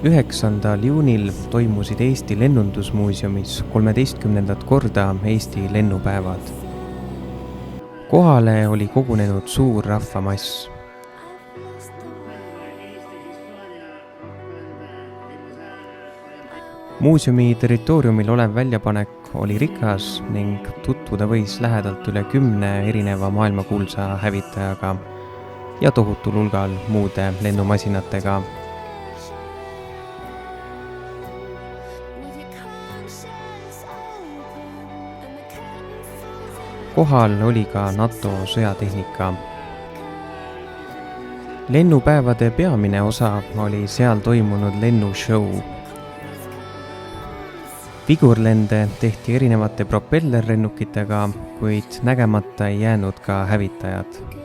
9. juunil toimusid Eesti Lennundusmuuseumis 13. korda Eesti lennupäevad. Kohale oli kogunenud suur rahvamass. Muuseumi territooriumil olev väljapanek oli rikas ning tutvuda võis lähedalt üle 10 erineva maailmakuulsa hävitajaga ja tohutul hulgal muude lennumasinatega. Kohal oli ka NATO sõjatehnika. Lennupäevade peamine osa oli seal toimunud lennushow. Vigurlende tehti erinevate propellerlennukitega, kuid nägemata ei jäänud ka hävitajad.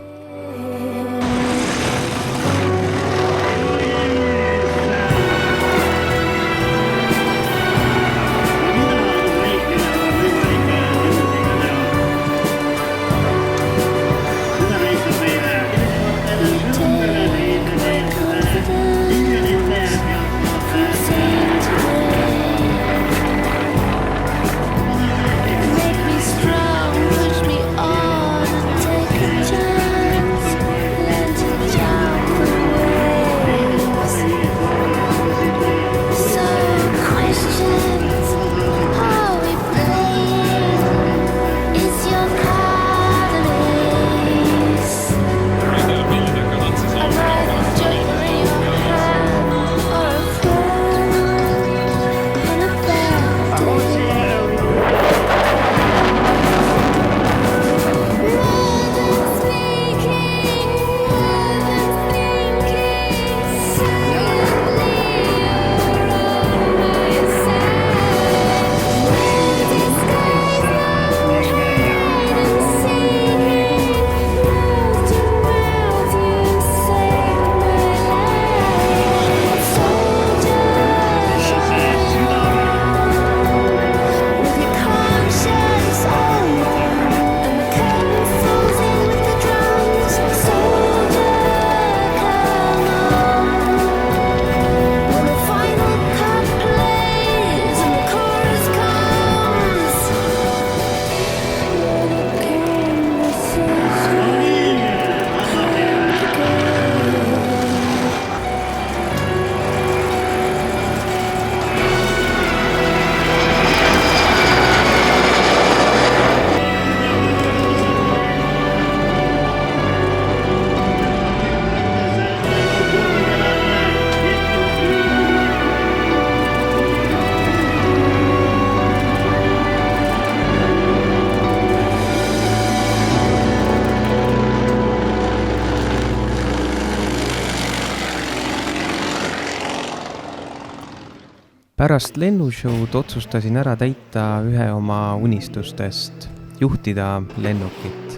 Pärast lennushow'd otsustasin ära täita ühe oma unistustest, juhtida lennukit.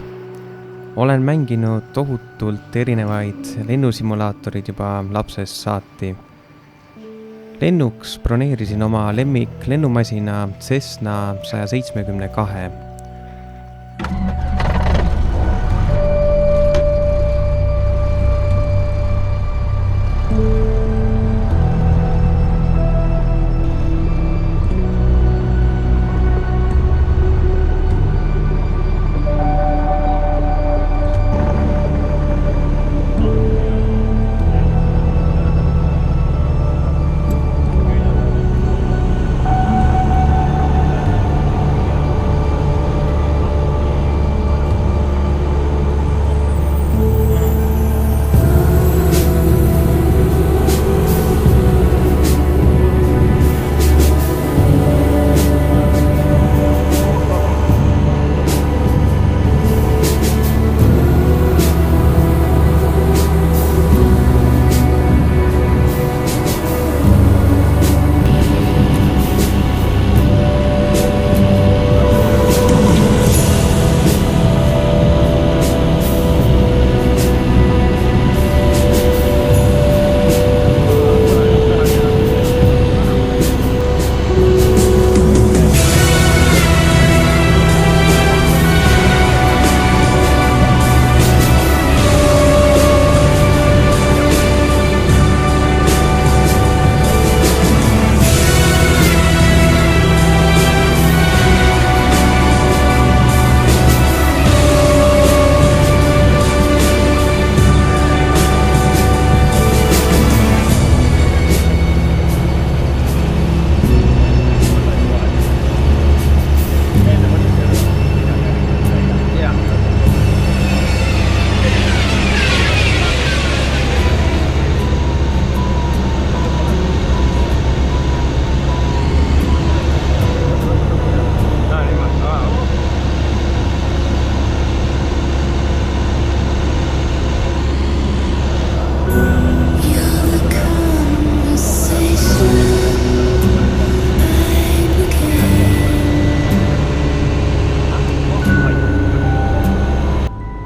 Olen mänginud tohutult erinevaid lennusimulaatorid juba lapsest saati. Lennuks broneerisin oma lemmik lennumasina Cessna 172.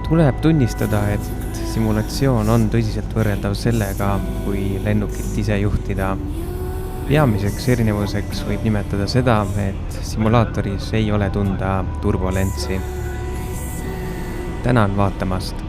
tuleb tunnistada, et simulatsioon on tõsiselt võrreldav sellega, kui lennukit ise juhtida. Peamiseks erinevuseks võib nimetada seda, et simulaatoris ei ole tunda turbulentsi. Tänan vaatamast!